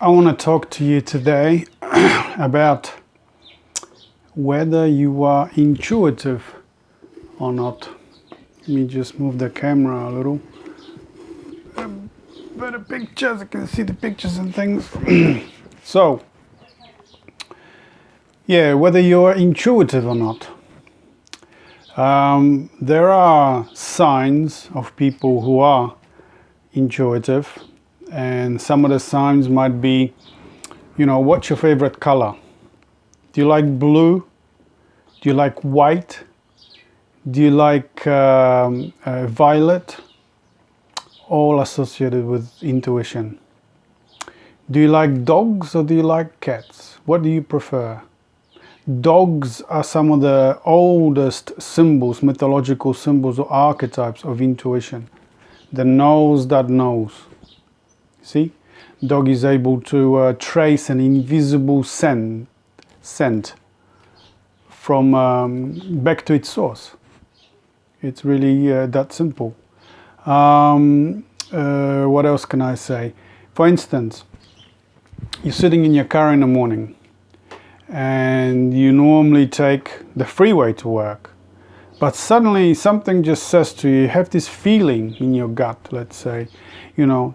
I want to talk to you today about whether you are intuitive or not. Let me just move the camera a little. Better pictures, I can see the pictures and things. So, yeah, whether you are intuitive or not. There are signs of people who are intuitive, and some of the signs might be, what's your favorite color? Do you like blue? Do you like white? Do you like violet? All associated with intuition. Do you like dogs or do you like cats? What do you prefer? Dogs are some of the oldest symbols, mythological symbols or archetypes of intuition. The nose that knows. See? Dog is able to trace an invisible scent from back to its source. It's really that simple. What else can I say? For instance, you're sitting in your car in the morning and you normally take the freeway to work, but suddenly something just says to you, you have this feeling in your gut, let's say,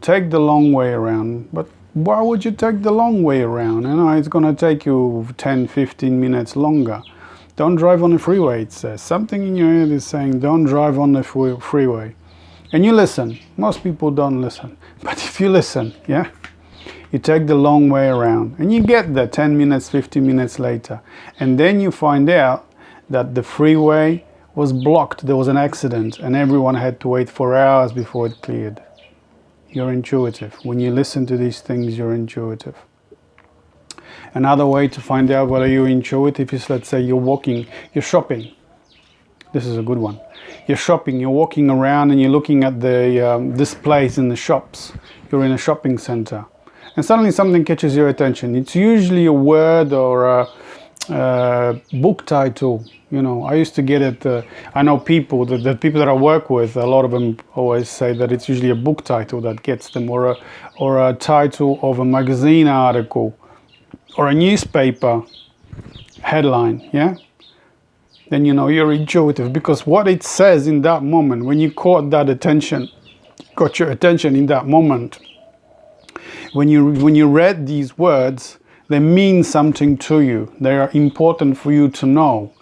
take the long way around. But why would you take the long way around? It's going to take you 10, 15 minutes longer. Don't drive on the freeway, it says. Something in your head is saying, don't drive on the freeway. And you listen. Most people don't listen. But if you listen, you take the long way around. And you get there 10 minutes, 15 minutes later. And then you find out that the freeway was blocked. There was an accident. And everyone had to wait for hours before it cleared. You're intuitive. When you listen to these things, you're intuitive. Another way to find out whether you're intuitive is, let's say, you're shopping. This is a good one. You're shopping, you're walking around and you're looking at the displays in the shops. You're in a shopping center. And suddenly something catches your attention. It's usually a word or a book title. I used to get it. I know people, the people that I work with, a lot of them always say that it's usually a book title that gets them, or a title of a magazine article, or a newspaper headline, then you're intuitive, because what it says in that moment, when you got your attention in that moment, when you read these words, they mean something to you. They are important for you to know.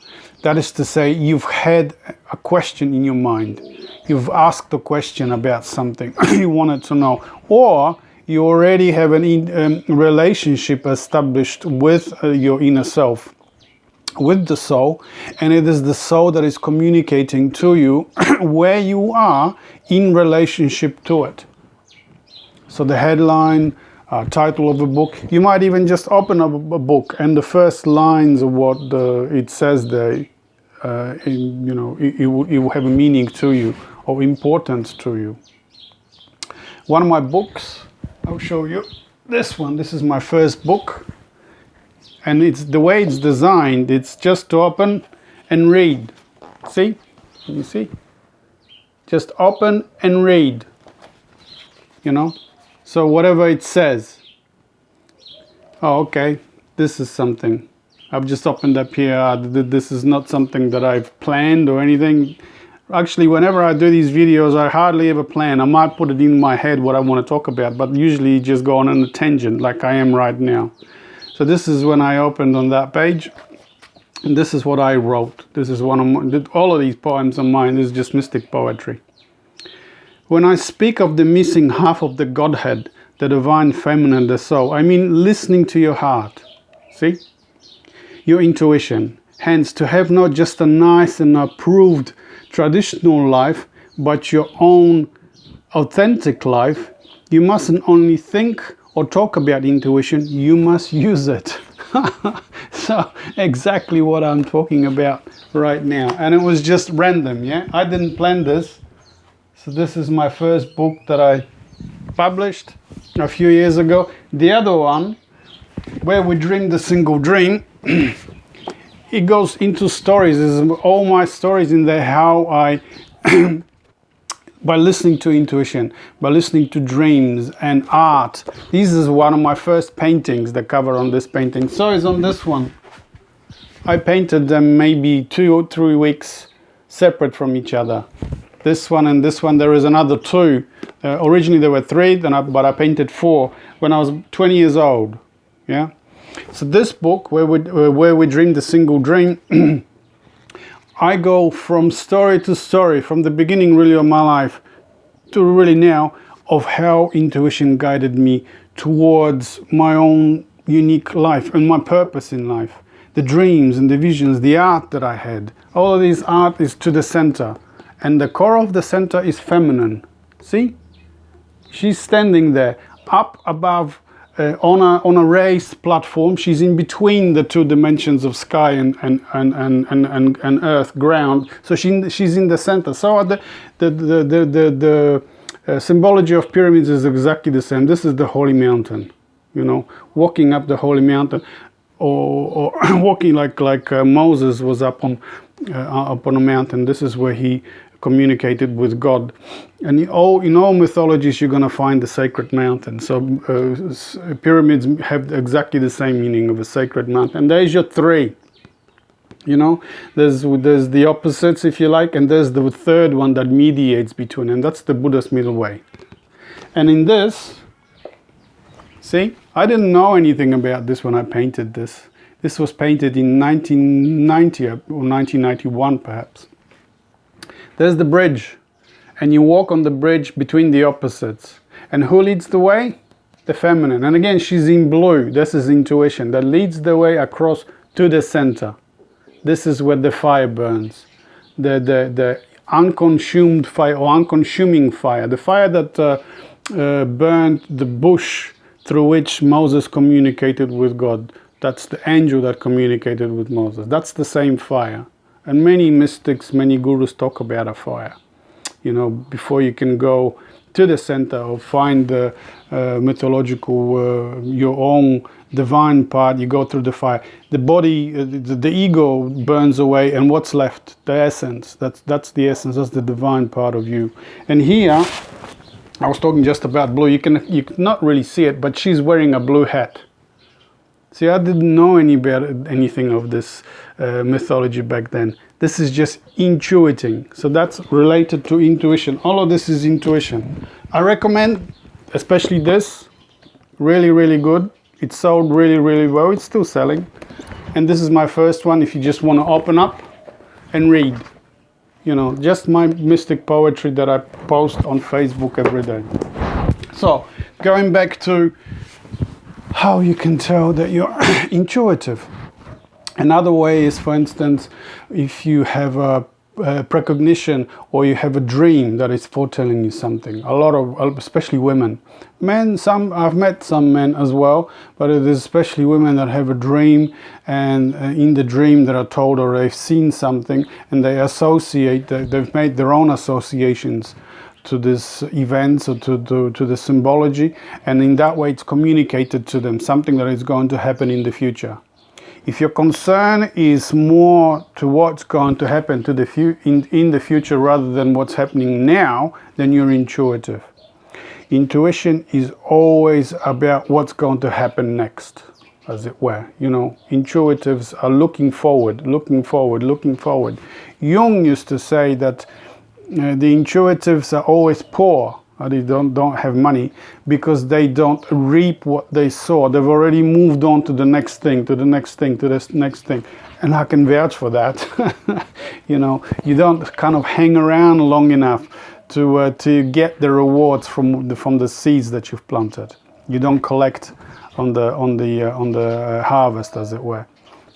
That is to say, you've had a question in your mind. You've asked a question about something you wanted to know, or you already have a relationship established with your inner self, with the soul, and it is the soul that is communicating to you where you are in relationship to it. So the headline, title of a book, you might even just open up a book and the first lines of what it says there, it will have a meaning to you or importance to you. One of my books, I'll show you this one. This is my first book. And it's the way it's designed, it's just to open and read. See? Can you see? Just open and read. So whatever it says. Oh, okay. This is something. I've just opened up here. This is not something that I've planned or anything. Actually, whenever I do these videos, I hardly ever plan. I might put it in my head what I want to talk about, but usually just go on a tangent like I am right now. So this is when I opened on that page, and this is what I wrote. This is all of these poems are mine. This is just mystic poetry. When I speak of the missing half of the Godhead, the divine feminine, the soul, I mean listening to your heart. See? Your intuition. Hence, to have not just a nice and approved traditional life, but your own authentic life, you mustn't only think or talk about intuition, you must use it. So exactly what I'm talking about right now. And it was just random, I didn't plan this. So this is my first book that I published a few years ago. The other one, Where We Dream the Single Dream, it goes into stories. There's all my stories in there, how I by listening to intuition, by listening to dreams and art. This is one of my first paintings, the cover on this painting. So is on this one. I painted them maybe 2 or 3 weeks separate from each other. This one and this one, there is another 2. Originally there were 3, but I painted 4 when I was 20 years old. Yeah. So this book, where we dreamed a single dream, I go from story to story, from the beginning really of my life to really now, of how intuition guided me towards my own unique life and my purpose in life. The dreams and the visions, the art that I had. All of this art is to the center. And the core of the center is feminine. See? She's standing there, up above, on a raised platform. She's in between the 2 dimensions of sky and earth, ground. So she's in the center. So the symbology of pyramids is exactly the same. This is the holy mountain. You know, walking up the holy mountain, or walking like Moses was up on a mountain. This is where he communicated with God. And in all mythologies, you're going to find the sacred mountain. So pyramids have exactly the same meaning of a sacred mountain. And there's your 3. You know, there's the opposites, if you like, and there's the 3rd one that mediates between, and that's the Buddha's middle way. And in this, see, I didn't know anything about this when I painted this. This was painted in 1990 or 1991 perhaps. There's the bridge, and you walk on the bridge between the opposites. And who leads the way? The feminine. And again, she's in blue. This is intuition that leads the way across to the center. This is where the fire burns. The unconsumed fire, or unconsuming fire. The fire that burned the bush through which Moses communicated with God. That's the angel that communicated with Moses. That's the same fire. And many mystics, many gurus talk about a fire. You know, before you can go to the center or find the mythological, your own divine part, you go through the fire. The body, the ego burns away, and what's left? The essence. That's the essence. That's the divine part of you. And here, I was talking just about blue. You cannot really see it, but she's wearing a blue hat. See, I didn't know anything of this mythology back then. This is just intuiting. So that's related to intuition. All of this is intuition. I recommend, especially this, really, really good. It sold really, really well. It's still selling. And this is my first one if you just want to open up and read. You know, just my mystic poetry that I post on Facebook every day. So, going back to how you can tell that you're intuitive. Another way is, for instance, if you have a precognition or you have a dream that is foretelling you something. A lot of, especially women. Men, I've met some men as well, but it is especially women that have a dream, and in the dream that are told or they've seen something, and they associate, they've made their own associations to this events or to the symbology, and in that way it's communicated to them something that is going to happen in the future. If your concern is more to what's going to happen to in the future rather than what's happening now, then you're intuitive. Intuition is always about what's going to happen next, as it were. You know, intuitives are looking forward, looking forward, looking forward. Jung used to say that the intuitives are always poor, or they don't have money, because they don't reap what they sow. They've already moved on to the next thing, to the next thing, to the next thing. And I can vouch for that. You know, you don't kind of hang around long enough to get the rewards from the seeds that you've planted. You don't collect on the harvest, as it were.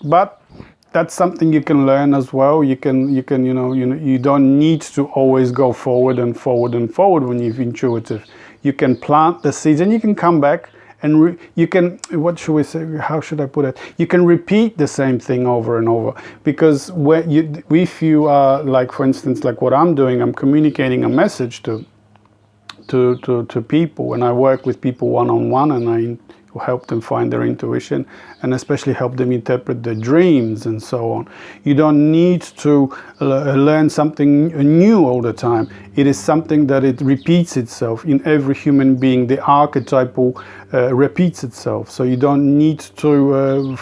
But that's something you can learn as well. You don't need to always go forward and forward and forward when you're intuitive. You can plant the seeds and you can come back and you can, what should we say, how should I put it? You can repeat the same thing over and over, because if you are, like, for instance, like what I'm doing, I'm communicating a message to to people, and I work with people one-on-one, and I help them find their intuition, and especially help them interpret their dreams and so on. You don't need to learn something new all the time. It is something that it repeats itself in every human being. The archetypal repeats itself, so you don't need to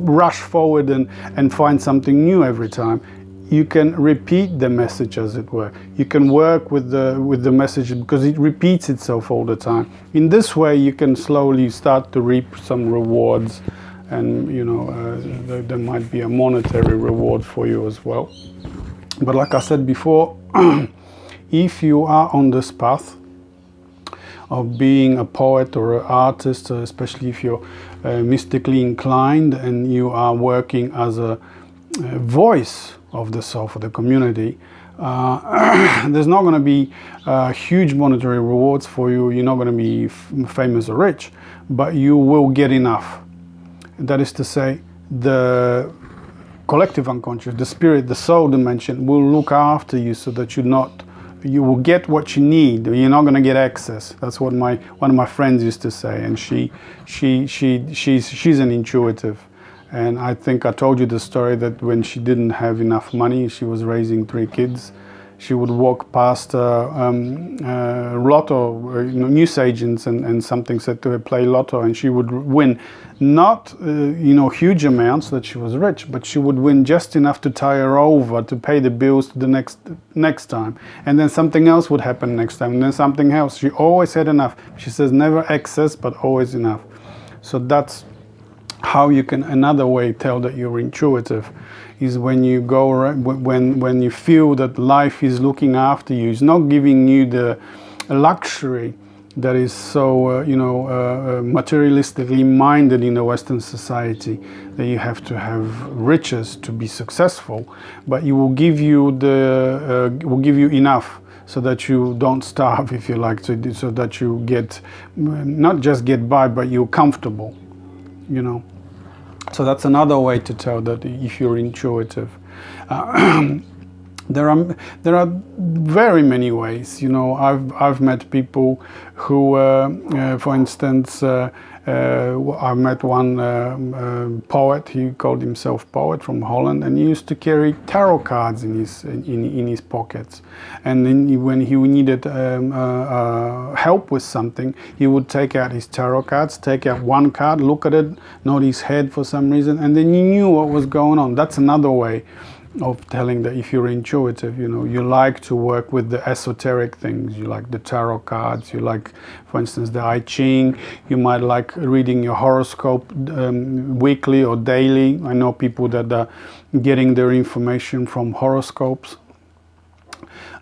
rush forward and find something new every time. You can repeat the message, as it were. You can work with the message because it repeats itself all the time. In this way, you can slowly start to reap some rewards, and there might be a monetary reward for you as well. But like I said before, if you are on this path of being a poet or an artist, especially if you're mystically inclined and you are working as a voice of the soul for the community, there's not going to be huge monetary rewards for you. You're not going to be famous or rich, but you will get enough. That is to say, the collective unconscious, the spirit, the soul dimension will look after you so that you will get what you need. You're not going to get excess. That's what one of my friends used to say, and she's an intuitive. And I think I told you the story that when she didn't have enough money, she was raising 3 kids. She would walk past lotto, news agents, and something said to her, play lotto, and she would win. Not, huge amounts that she was rich, but she would win just enough to tie her over, to pay the bills the next time. And then something else would happen next time, and then something else. She always had enough. She says never excess, but always enough. So that's how you can, another way tell that you're intuitive is when you go, when you feel that life is looking after you. It's not giving you the luxury that is so, materialistically minded in the Western society, that you have to have riches to be successful, but it will give you enough so that you don't starve, if you like, so that you get, not just get by, but you're comfortable. So that's another way to tell that if you're intuitive. There are very many ways. I've met people who, for instance, I met one poet. He called himself poet from Holland, and he used to carry tarot cards in his pockets. And then when he needed help with something, he would take out his tarot cards, take out one card, look at it, nod his head for some reason, and then he knew what was going on. That's another way of telling that if you're intuitive, you like to work with the esoteric things. You like the tarot cards, you like, for instance, the I Ching. You might like reading your horoscope weekly or daily. I know people that are getting their information from horoscopes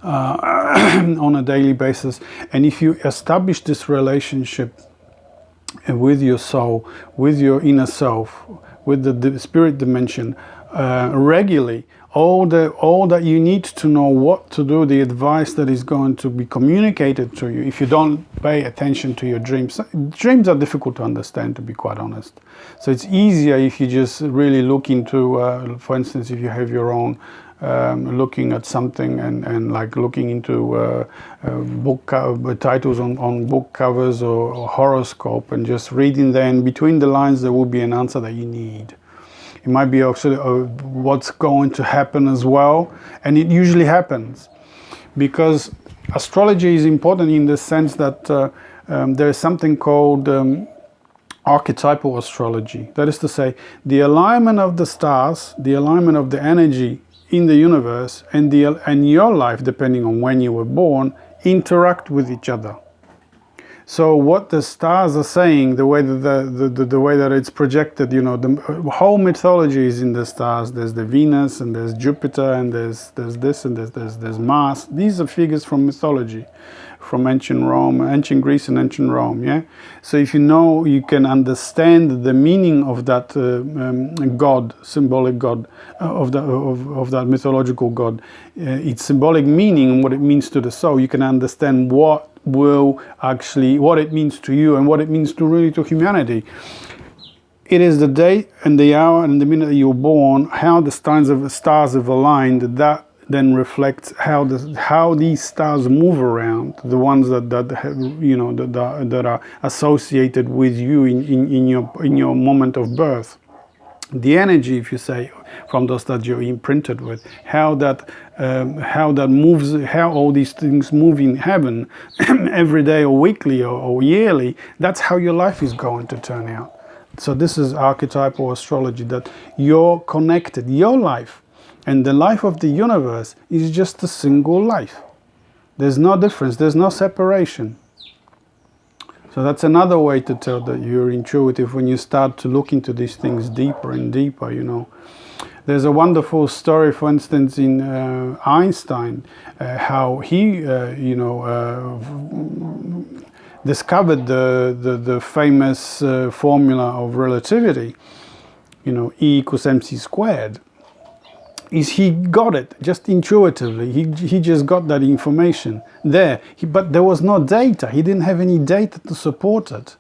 on a daily basis. And if you establish this relationship with your soul, with your inner self, with the spirit dimension regularly, all that you need to know what to do, the advice that is going to be communicated to you. If you don't pay attention to your dreams are difficult to understand, to be quite honest. So it's easier if you just really look into, for instance, if you have your own, looking at something and like looking into book titles on book covers or horoscope, and just reading there, and between the lines there will be an answer that you need. It might be actually what's going to happen as well, and it usually happens, because astrology is important in the sense that there is something called archetypal astrology. That is to say, the alignment of the stars, the alignment of the energy in the universe, and your life, depending on when you were born, interact with each other. So what the stars are saying, the way that the way that it's projected, the whole mythology is in the stars. There's the Venus, and there's Jupiter, and there's this, and there's Mars. These are figures from mythology, from ancient Rome, ancient Greece, and ancient Rome. Yeah. So if you can understand the meaning of that god, symbolic god, of that mythological god, its symbolic meaning and what it means to the soul, you can understand what it means to you and what it means to humanity. It is the day and the hour and the minute that you're born, how the stars have aligned, that then reflects how these stars move around, the ones that have, that are associated with you in your moment of birth. The energy, if you say, from those that you're imprinted with, how that moves, how all these things move in heaven every day or weekly or yearly, that's how your life is going to turn out. So this is archetypal astrology, that you're connected. Your life and the life of the universe is just a single life. There's no difference, there's no separation. So that's another way to tell that you're intuitive, when you start to look into these things deeper and deeper, There's a wonderful story, for instance, in Einstein, how he, discovered the famous formula of relativity, E equals mc squared. He got it just intuitively. He just got that information there. But there was no data. He didn't have any data to support it.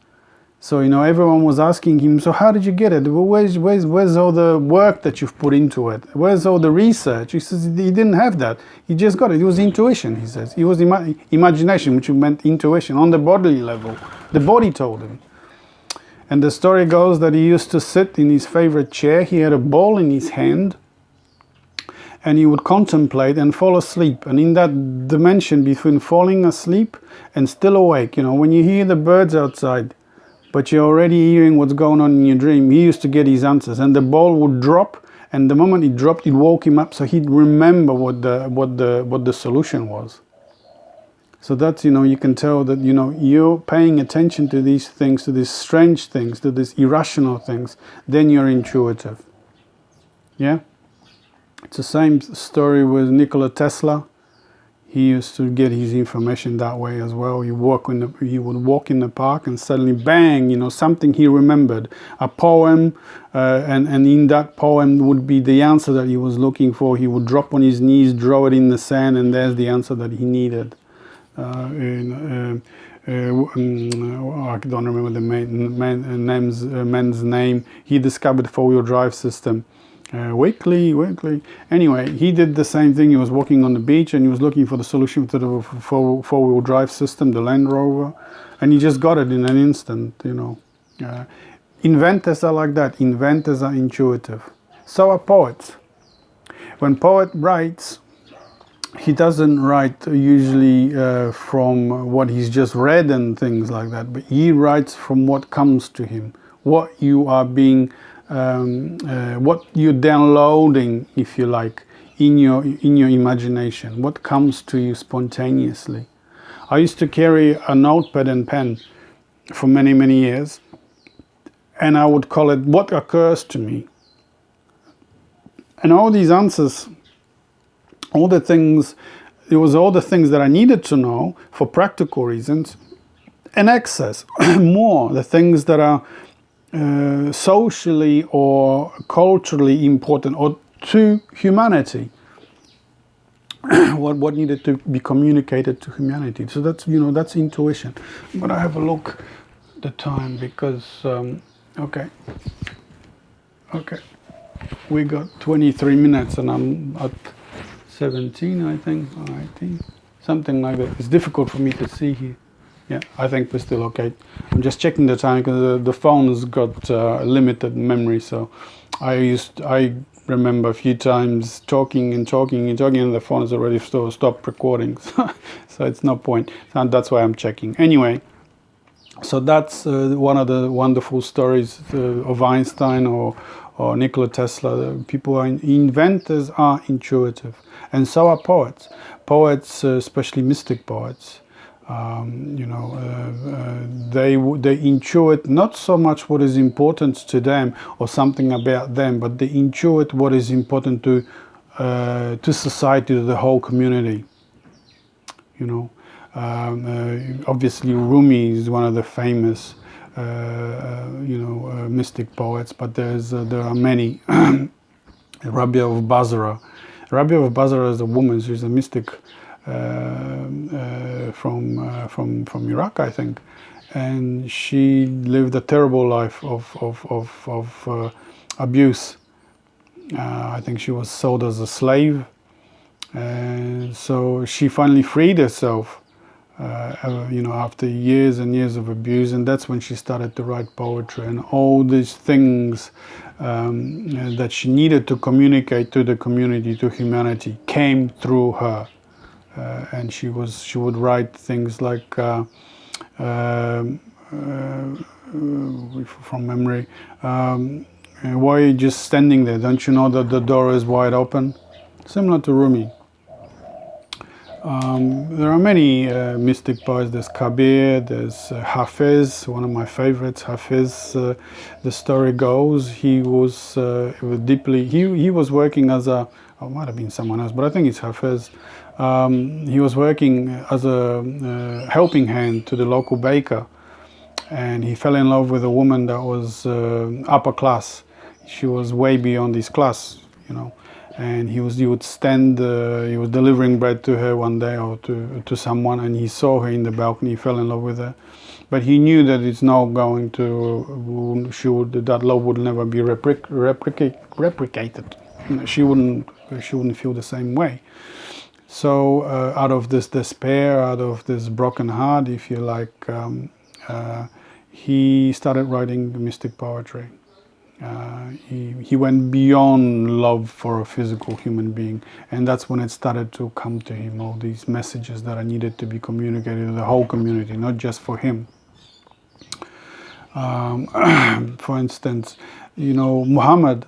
So everyone was asking him, so how did you get it? Well, where's all the work that you've put into it? Where's all the research? He says he didn't have that. He just got it. It was intuition, he says. It was imagination, which meant intuition on the bodily level. The body told him. And the story goes that he used to sit in his favorite chair. He had a ball in his hand, and he would contemplate and fall asleep. And in that dimension between falling asleep and still awake, when you hear the birds outside, but you're already hearing what's going on in your dream, he used to get his answers. And the ball would drop, and the moment it dropped, it woke him up, so he'd remember what the solution was. So that's, you can tell that, you're paying attention to these things, to these strange things, to these irrational things, then you're intuitive. Yeah? It's the same story with Nikola Tesla. He used to get his information that way as well. He would walk in the park, and suddenly, bang, something he remembered. A poem, and in that poem would be the answer that he was looking for. He would drop on his knees, draw it in the sand, and there's the answer that he needed. I don't remember the man's name. He discovered four-wheel drive system. Weekly. Anyway, he did the same thing. He was walking on the beach, and he was looking for the solution to the four-wheel drive system, the Land Rover, and he just got it in an instant, Inventors are like that. Inventors are intuitive. So are poets. When poet writes, he doesn't write usually from what he's just read and things like that, but he writes from what comes to him, what you are being what you're downloading, if you like, in your imagination, what comes to you spontaneously. I used to carry a notepad and pen for many years, and I would call it what occurs to me. And all these answers, all the things that I needed to know for practical reasons, and excess, more, the things that are socially or culturally important, or to humanity, what needed to be communicated to humanity. So that's that's intuition. But I have a look at the time, because okay, we got 23 minutes and I'm at 17, I think, or 18, something like that. It's difficult for me to see here. Yeah, I think we're still okay. I'm just checking the time, because the phone's got limited memory. So I remember a few times talking, and the phone has already stopped recording. So it's no point. And that's why I'm checking. Anyway, so that's one of the wonderful stories of Einstein or Nikola Tesla. Inventors are intuitive, and so are poets. Poets, especially mystic poets. They intuit not so much what is important to them or something about them, but they intuit what is important to society, to the whole community. Obviously Rumi is one of the famous mystic poets, but there are many. Rabia of Basra. Rabia of Basra is a woman. She's a mystic from Iraq, I think, and she lived a terrible life of abuse. I think she was sold as a slave, And so she finally freed herself, after years and years of abuse, and that's when she started to write poetry. And all these things that she needed to communicate to the community, to humanity, came through her. And she would write things like, from memory, why are you just standing there? Don't you know that the door is wide open? Similar to Rumi. There are many mystic poets. There's Kabir, there's Hafiz, one of my favorites. Hafiz, the story goes, he was deeply, he was working as a, oh, it might have been someone else, but I think it's Hafiz. He was working as a helping hand to the local baker, and he fell in love with a woman that was upper class. She was way beyond his class, and he would stand, he was delivering bread to her one day, or to someone, and he saw her in the balcony. He fell in love with her, but he knew that it's not going to, that love would never be replicated. She wouldn't feel the same way. So out of this despair, out of this broken heart, if you like, he started writing mystic poetry. He went beyond love for a physical human being, and that's when it started to come to him, all these messages that are needed to be communicated to the whole community, not just for him. For instance, Muhammad,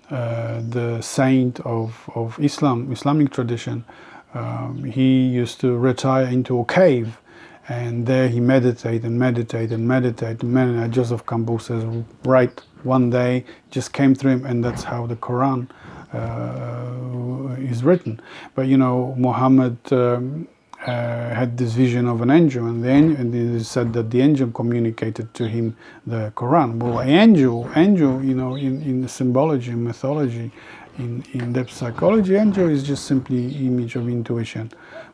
the saint of Islamic tradition, he used to retire into a cave, and there he meditated. Joseph Campbell says, right, one day just came through him, and that's how the Quran is written. But Muhammad had this vision of an angel, and it is said that the angel communicated to him the Quran. Well, angel, in the symbology, in mythology, in depth psychology, angel is just simply image of intuition,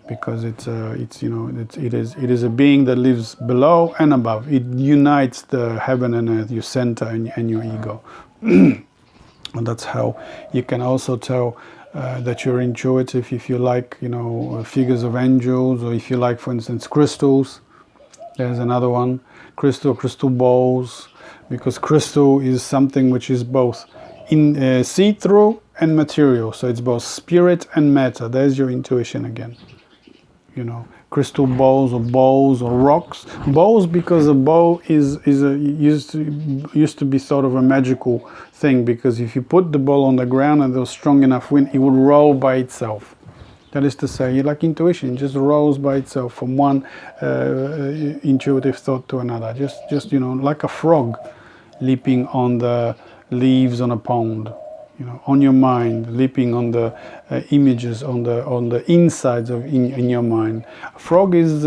because it is a being that lives below and above. It unites the heaven and earth, your center and your ego. And that's how you can also tell that you're intuitive if you like, figures of angels, or if you like, for instance, crystals. There's another one, crystal balls, because crystal is something which is both in see-through and material, so it's both spirit and matter. There's your intuition again. Crystal balls or rocks. Bowls, because a bow used to be sort of a magical thing, because if you put the ball on the ground and there was strong enough wind, it would roll by itself. That is to say, like intuition, just rolls by itself from one intuitive thought to another. Just like a frog leaping on the leaves on a pond. On your mind, leaping on the images on the insides of in your mind. Frog is,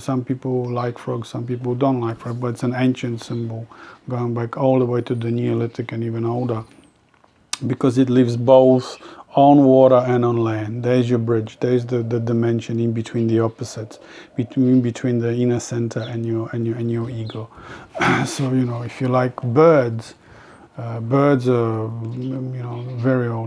some people like frogs, some people don't like frog, but it's an ancient symbol going back all the way to the Neolithic and even older, because it lives both on water and on land. There's your bridge. There's the dimension in between the opposites, between the inner center and your ego. So if you like birds. Birds are, very old.